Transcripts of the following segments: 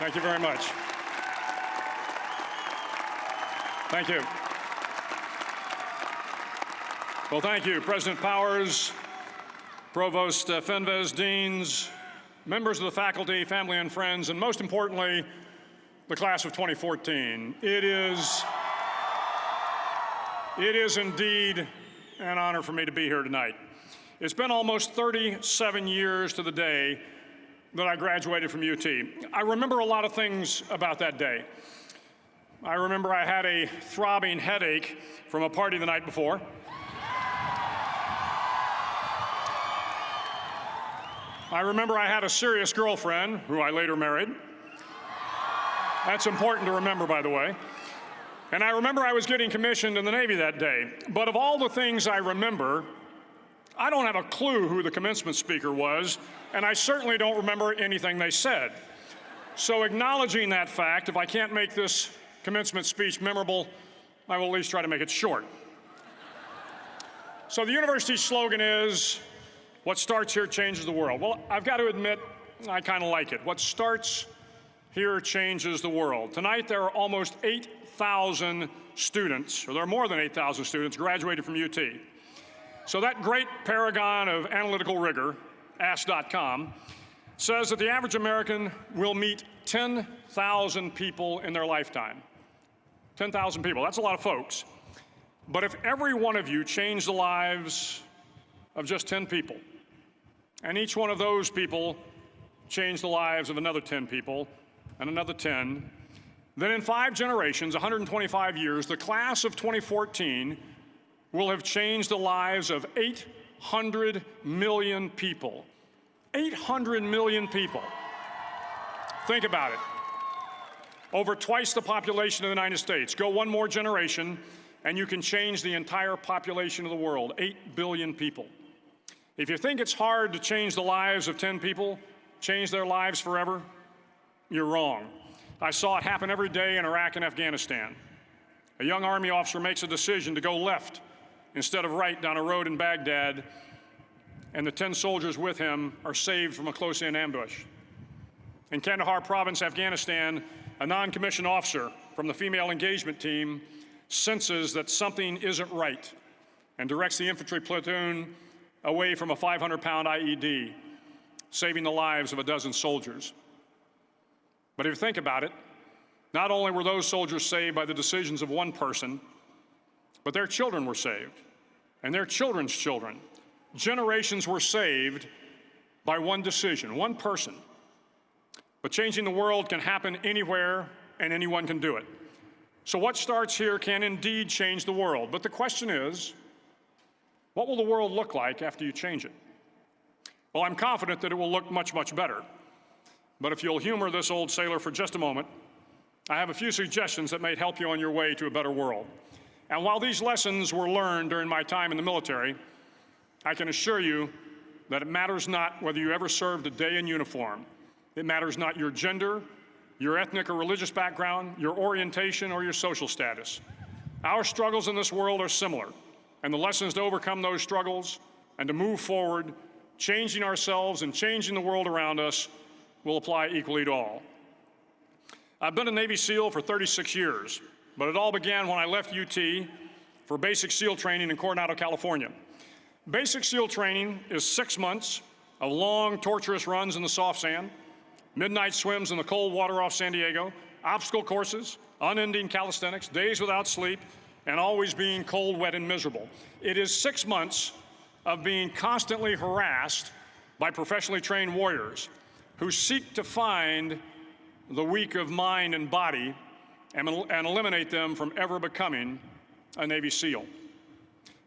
Thank you very much. Thank you. Well, thank you, President Powers, Provost Fenves, deans, members of the faculty, family and friends, and most importantly, the class of 2014. It is indeed an honor for me to be here tonight. It's been almost 37 years to the day that I graduated from UT. I remember a lot of things about that day. I remember I had a throbbing headache from a party the night before. I remember I had a serious girlfriend, who I later married. That's important to remember, by the way. And I remember I was getting commissioned in the Navy that day. But of all the things I remember, I don't have a clue who the commencement speaker was, and I certainly don't remember anything they said. So acknowledging that fact, if I can't make this commencement speech memorable, I will at least try to make it short. So the university's slogan is, what starts here changes the world. Well, I've got to admit, I kind of like it. What starts here changes the world. Tonight, there are almost 8,000 students, or there are more than 8,000 students graduated from UT. So that great paragon of analytical rigor, Ask.com, says that the average American will meet 10,000 people in their lifetime. 10,000 people, that's a lot of folks. But if every one of you changed the lives of just 10 people, and each one of those people changed the lives of another 10 people, and another 10, then in 5 generations, 125 years, the class of 2014 will have changed the lives of 800 million people. 800 million people. Think about it. Over twice the population of the United States. Go one more generation, and you can change the entire population of the world, 8 billion people. If you think it's hard to change the lives of 10 people, change their lives forever, you're wrong. I saw it happen every day in Iraq and Afghanistan. A young Army officer makes a decision to go left instead of right down a road in Baghdad, and the 10 soldiers with him are saved from a close-in ambush. In Kandahar province, Afghanistan, a non-commissioned officer from the female engagement team senses that something isn't right and directs the infantry platoon away from a 500-pound IED, saving the lives of a dozen soldiers. But if you think about it, not only were those soldiers saved by the decisions of one person, but their children were saved, and their children's children. Generations were saved by one decision, one person. But changing the world can happen anywhere, and anyone can do it. So what starts here can indeed change the world. But the question is, what will the world look like after you change it? Well, I'm confident that it will look much, much better. But if you'll humor this old sailor for just a moment, I have a few suggestions that may help you on your way to a better world. And while these lessons were learned during my time in the military, I can assure you that it matters not whether you ever served a day in uniform. It matters not your gender, your ethnic or religious background, your orientation, or your social status. Our struggles in this world are similar, and the lessons to overcome those struggles and to move forward, changing ourselves and changing the world around us, will apply equally to all. I've been a Navy SEAL for 36 years, but it all began when I left UT for basic SEAL training in Coronado, California. Basic SEAL training is 6 months of long, torturous runs in the soft sand, midnight swims in the cold water off San Diego, obstacle courses, unending calisthenics, days without sleep, and always being cold, wet, and miserable. It is 6 months of being constantly harassed by professionally trained warriors who seek to find the weak of mind and body and eliminate them from ever becoming a Navy SEAL.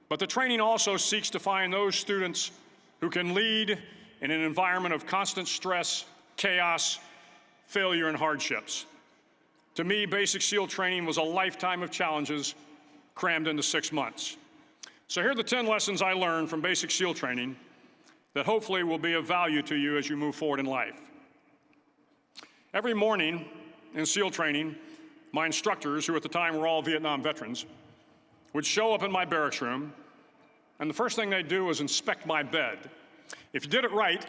But the training also seeks to find those students who can lead in an environment of constant stress, chaos, failure, and hardships. To me, basic SEAL training was a lifetime of challenges crammed into 6 months. So here are the 10 lessons I learned from basic SEAL training that hopefully will be of value to you as you move forward in life. Every morning in SEAL training, my instructors, who at the time were all Vietnam veterans, would show up in my barracks room, and the first thing they'd do was inspect my bed. If you did it right,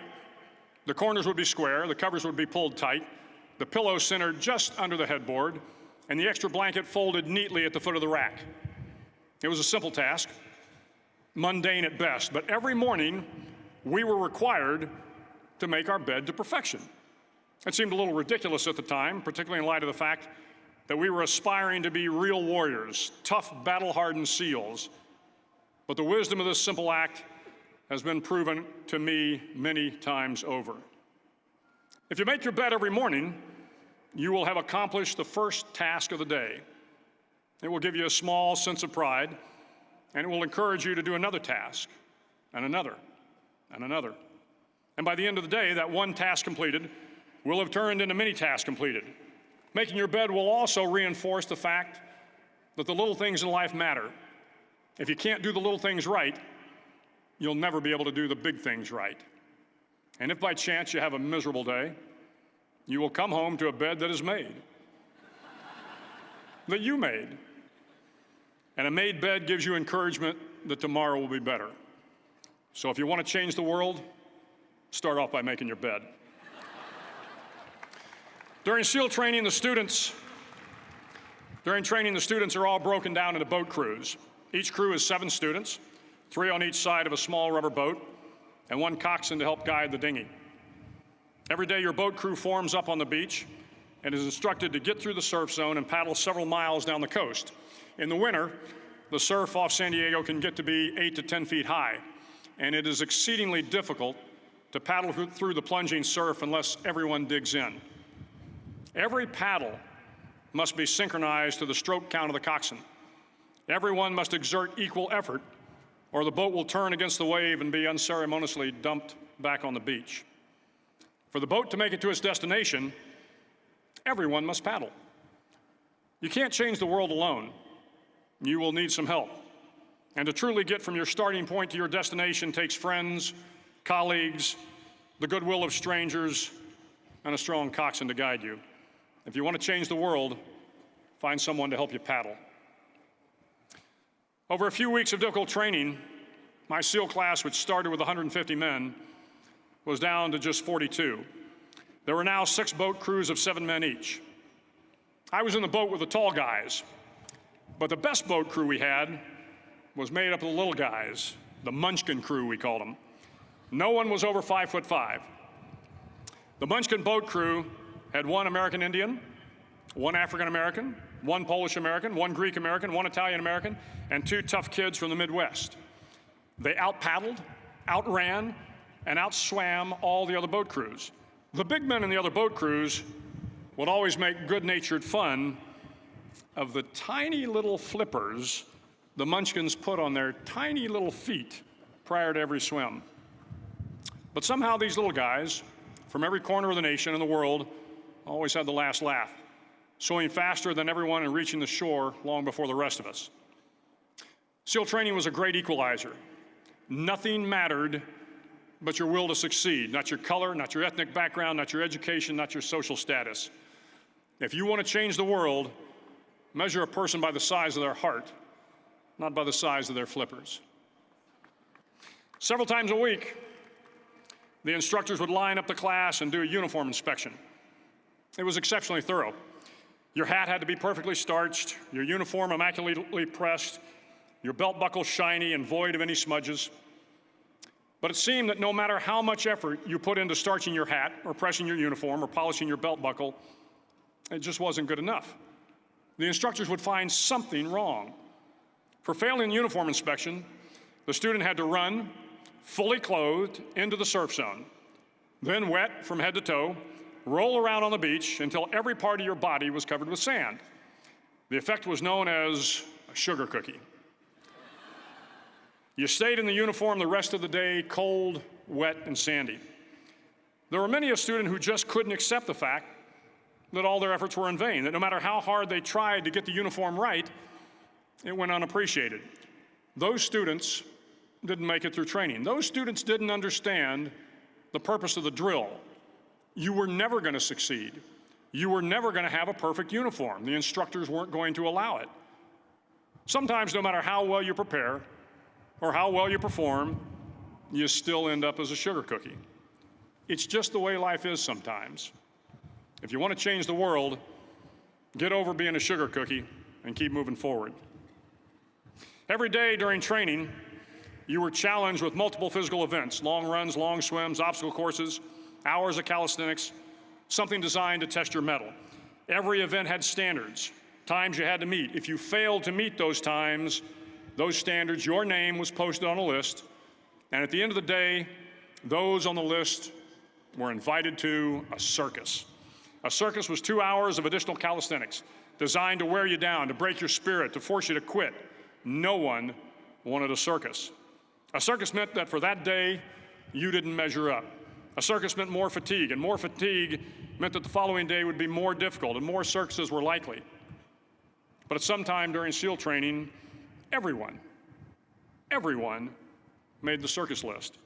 the corners would be square, the covers would be pulled tight, the pillow centered just under the headboard, and the extra blanket folded neatly at the foot of the rack. It was a simple task, mundane at best, but every morning we were required to make our bed to perfection. It seemed a little ridiculous at the time, particularly in light of the fact that we were aspiring to be real warriors, tough, battle-hardened SEALs. But the wisdom of this simple act has been proven to me many times over. If you make your bed every morning, you will have accomplished the first task of the day. It will give you a small sense of pride, and it will encourage you to do another task, and another, and another. And by the end of the day, that one task completed will have turned into many tasks completed. Making your bed will also reinforce the fact that the little things in life matter. If you can't do the little things right, you'll never be able to do the big things right. And if by chance you have a miserable day, you will come home to a bed that is made, that you made. And a made bed gives you encouragement that tomorrow will be better. So if you want to change the world, start off by making your bed. During SEAL training, the students are all broken down into boat crews. Each crew is 7 students, 3 on each side of a small rubber boat, and 1 coxswain to help guide the dinghy. Every day, your boat crew forms up on the beach and is instructed to get through the surf zone and paddle several miles down the coast. In the winter, the surf off San Diego can get to be 8 to 10 feet high, and it is exceedingly difficult to paddle through the plunging surf unless everyone digs in. Every paddle must be synchronized to the stroke count of the coxswain. Everyone must exert equal effort, or the boat will turn against the wave and be unceremoniously dumped back on the beach. For the boat to make it to its destination, everyone must paddle. You can't change the world alone. You will need some help. And to truly get from your starting point to your destination takes friends, colleagues, the goodwill of strangers, and a strong coxswain to guide you. If you want to change the world, find someone to help you paddle. Over a few weeks of difficult training, my SEAL class, which started with 150 men, was down to just 42. There were now 6 boat crews of 7 men each. I was in the boat with the tall guys, but the best boat crew we had was made up of the little guys, the Munchkin crew, we called them. No one was over 5'5". The Munchkin boat crew had 1 American Indian, 1 African American, 1 Polish American, 1 Greek American, 1 Italian American, and 2 tough kids from the Midwest. They out-paddled, outran, and outswam all the other boat crews. The big men in the other boat crews would always make good-natured fun of the tiny little flippers the Munchkins put on their tiny little feet prior to every swim. But somehow these little guys from every corner of the nation and the world always had the last laugh, swimming faster than everyone and reaching the shore long before the rest of us. SEAL training was a great equalizer. Nothing mattered but your will to succeed, not your color, not your ethnic background, not your education, not your social status. If you want to change the world, measure a person by the size of their heart, not by the size of their flippers. Several times a week, the instructors would line up the class and do a uniform inspection. It was exceptionally thorough. Your hat had to be perfectly starched, your uniform immaculately pressed, your belt buckle shiny and void of any smudges. But it seemed that no matter how much effort you put into starching your hat or pressing your uniform or polishing your belt buckle, it just wasn't good enough. The instructors would find something wrong. For failing the uniform inspection, the student had to run, fully clothed, into the surf zone, then wet from head to toe, roll around on the beach until every part of your body was covered with sand. The effect was known as a sugar cookie. You stayed in the uniform the rest of the day, cold, wet, and sandy. There were many a student who just couldn't accept the fact that all their efforts were in vain, that no matter how hard they tried to get the uniform right, it went unappreciated. Those students didn't make it through training. Those students didn't understand the purpose of the drill. You were never going to succeed. You were never going to have a perfect uniform. The instructors weren't going to allow it. Sometimes, no matter how well you prepare or how well you perform, you still end up as a sugar cookie. It's just the way life is sometimes. If you want to change the world, get over being a sugar cookie and keep moving forward. Every day during training, you were challenged with multiple physical events: long runs, long swims, obstacle courses, hours of calisthenics, something designed to test your mettle. Every event had standards, times you had to meet. If you failed to meet those times, those standards, your name was posted on a list, and at the end of the day, those on the list were invited to a circus. A circus was 2 hours of additional calisthenics, designed to wear you down, to break your spirit, to force you to quit. No one wanted a circus. A circus meant that for that day, you didn't measure up. A circus meant more fatigue, and more fatigue meant that the following day would be more difficult, and more circuses were likely. But at some time during SEAL training, everyone made the circus list.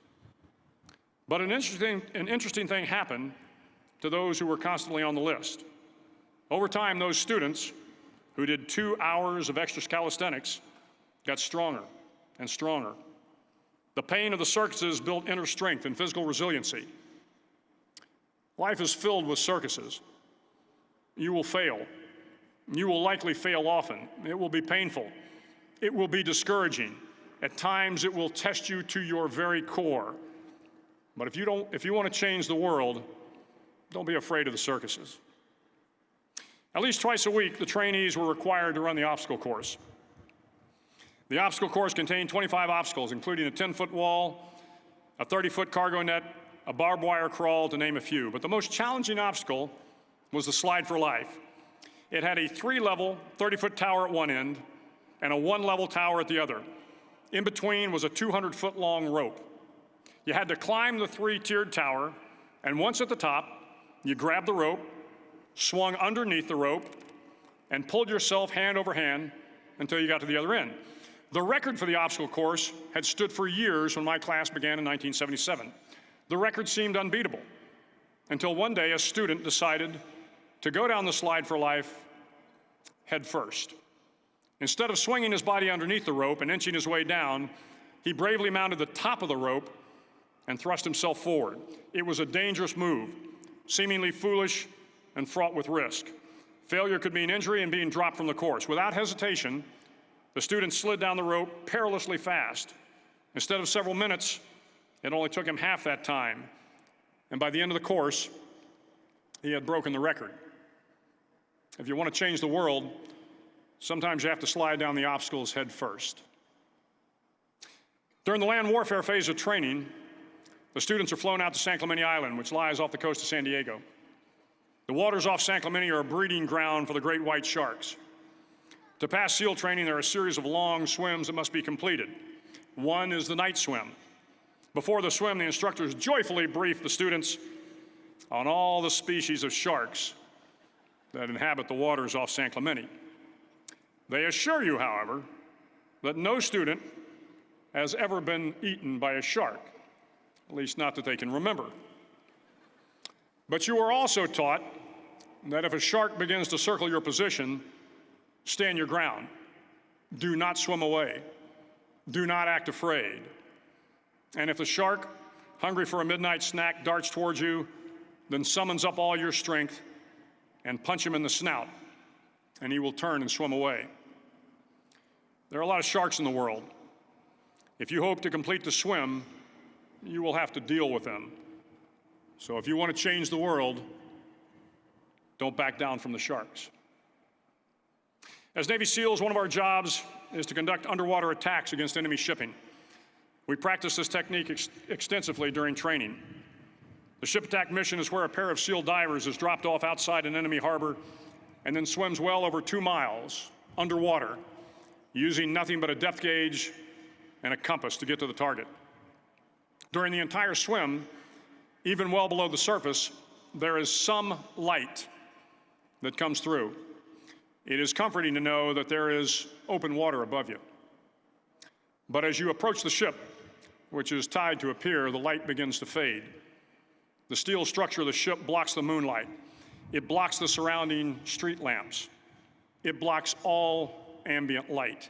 But an interesting thing happened to those who were constantly on the list. Over time, those students who did 2 hours of extra calisthenics got stronger and stronger. The pain of the circuses built inner strength and physical resiliency. Life is filled with circuses. You will fail. You will likely fail often. It will be painful. It will be discouraging. At times, it will test you to your very core. But if you want to change the world, don't be afraid of the circuses. At least twice a week, the trainees were required to run the obstacle course. The obstacle course contained 25 obstacles, including a 10-foot wall, a 30-foot cargo net, a barbed wire crawl, to name a few. But the most challenging obstacle was the slide for life. It had a 3-level, 30-foot tower at one end and a 1-level tower at the other. In between was a 200-foot-long rope. You had to climb the 3-tiered tower, and once at the top, you grabbed the rope, swung underneath the rope, and pulled yourself hand over hand until you got to the other end. The record for the obstacle course had stood for years when my class began in 1977. The record seemed unbeatable until one day a student decided to go down the slide for life head first. Instead of swinging his body underneath the rope and inching his way down, he bravely mounted the top of the rope and thrust himself forward. It was a dangerous move, seemingly foolish and fraught with risk. Failure could mean injury and being dropped from the course. Without hesitation, the student slid down the rope perilously fast. Instead of several minutes, it only took him half that time. And by the end of the course, he had broken the record. If you want to change the world, sometimes you have to slide down the obstacles head first. During the land warfare phase of training, the students are flown out to San Clemente Island, which lies off the coast of San Diego. The waters off San Clemente are a breeding ground for the great white sharks. To pass SEAL training, there are a series of long swims that must be completed. One is the night swim. Before the swim, the instructors joyfully brief the students on all the species of sharks that inhabit the waters off San Clemente. They assure you, however, that no student has ever been eaten by a shark, at least not that they can remember. But you are also taught that if a shark begins to circle your position, stand your ground. Do not swim away. Do not act afraid. And if the shark, hungry for a midnight snack, darts towards you, then summons up all your strength and punch him in the snout, and he will turn and swim away. There are a lot of sharks in the world. If you hope to complete the swim, you will have to deal with them. So if you want to change the world, don't back down from the sharks. As Navy SEALs, one of our jobs is to conduct underwater attacks against enemy shipping. We practice this technique extensively during training. The ship attack mission is where a pair of SEAL divers is dropped off outside an enemy harbor and then swims well over 2 miles underwater, using nothing but a depth gauge and a compass to get to the target. During the entire swim, even well below the surface, there is some light that comes through. It is comforting to know that there is open water above you. But as you approach the ship, which is tied to a pier, the light begins to fade. The steel structure of the ship blocks the moonlight. It blocks the surrounding street lamps. It blocks all ambient light.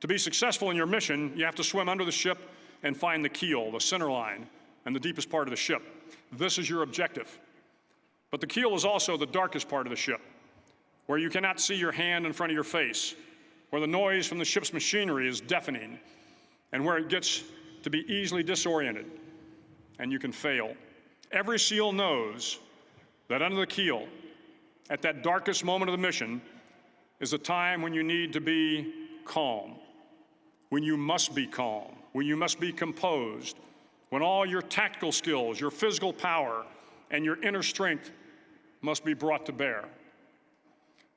To be successful in your mission, you have to swim under the ship and find the keel, the center line, and the deepest part of the ship. This is your objective. But the keel is also the darkest part of the ship, where you cannot see your hand in front of your face, where the noise from the ship's machinery is deafening, and where it gets to be easily disoriented, and you can fail. Every SEAL knows that under the keel, at that darkest moment of the mission, is a time when you need to be calm, when you must be calm, when you must be composed, when all your tactical skills, your physical power, and your inner strength must be brought to bear.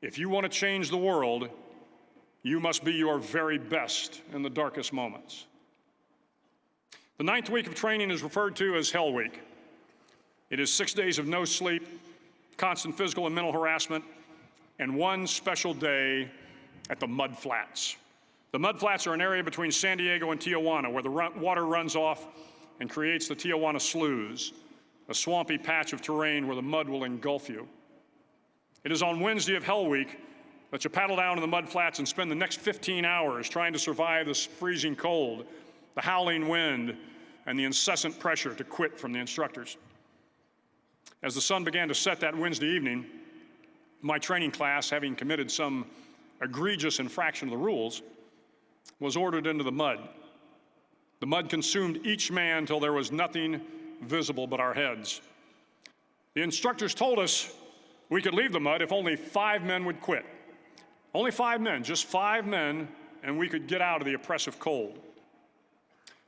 If you want to change the world, you must be your very best in the darkest moments. The 9th week of training is referred to as Hell Week. It is 6 days of no sleep, constant physical and mental harassment, and one special day at the Mud Flats. The Mud Flats are an area between San Diego and Tijuana where the water runs off and creates the Tijuana Sloughs, a swampy patch of terrain where the mud will engulf you. It is on Wednesday of Hell Week that you paddle down to the Mud Flats and spend the next 15 hours trying to survive this freezing cold, the howling wind, and the incessant pressure to quit from the instructors. As the sun began to set that Wednesday evening, my training class, having committed some egregious infraction of the rules, was ordered into the mud. The mud consumed each man till there was nothing visible but our heads. The instructors told us we could leave the mud if only 5 men would quit. Only 5 men, just 5 men, and we could get out of the oppressive cold.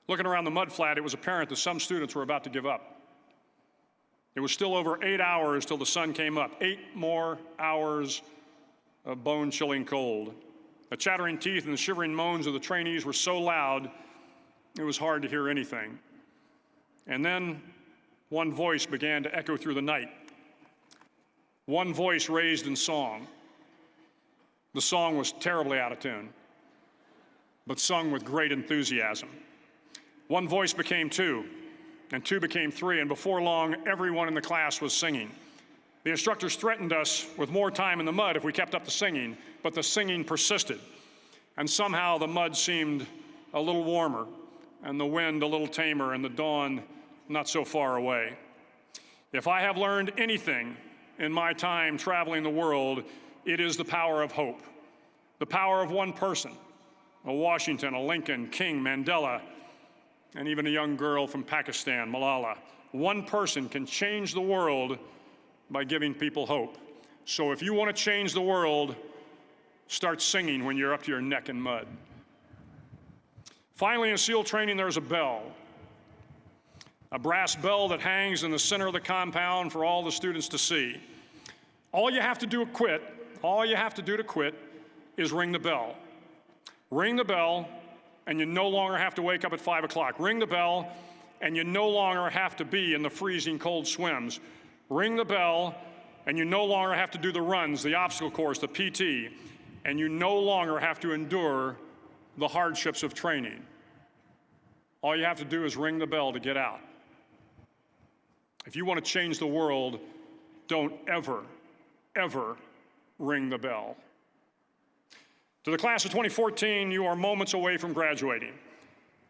Looking around the mud flat, it was apparent that some students were about to give up. It was still over 8 hours till the sun came up. 8 more hours of bone-chilling cold. The chattering teeth and the shivering moans of the trainees were so loud, it was hard to hear anything. And then one voice began to echo through the night. One voice raised in song. The song was terribly out of tune, but sung with great enthusiasm. One voice became 2, and 2 became 3, and before long, everyone in the class was singing. The instructors threatened us with more time in the mud if we kept up the singing, but the singing persisted. And somehow the mud seemed a little warmer, and the wind a little tamer, and the dawn not so far away. If I have learned anything in my time traveling the world, it is the power of hope, the power of one person, a Washington, a Lincoln, King, Mandela, and even a young girl from Pakistan, Malala. One person can change the world by giving people hope. So if you want to change the world, start singing when you're up to your neck in mud. Finally, in SEAL training, there's a bell. A brass bell that hangs in the center of the compound for all the students to see. All you have to do to quit is ring the bell. Ring the bell, and you no longer have to wake up at 5 o'clock. Ring the bell, and you no longer have to be in the freezing cold swims. Ring the bell, and you no longer have to do the runs, the obstacle course, the PT, and you no longer have to endure the hardships of training. All you have to do is ring the bell to get out. If you want to change the world, don't ever, ever ring the bell. To the class of 2014, you are moments away from graduating,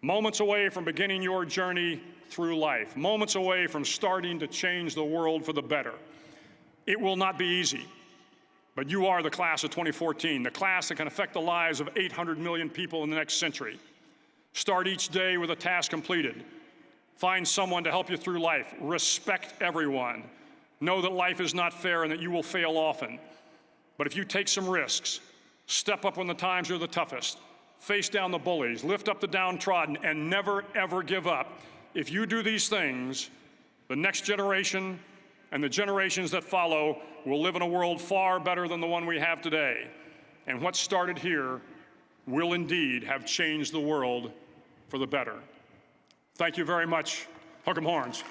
moments away from beginning your journey through life, moments away from starting to change the world for the better. It will not be easy, but you are the class of 2014, the class that can affect the lives of 800 million people in the next century. Start each day with a task completed. Find someone to help you through life. Respect everyone. Know that life is not fair and that you will fail often. But if you take some risks, step up when the times are the toughest, face down the bullies, lift up the downtrodden, and never, ever give up. If you do these things, the next generation and the generations that follow will live in a world far better than the one we have today. And what started here will indeed have changed the world for the better. Thank you very much. Hook 'em horns.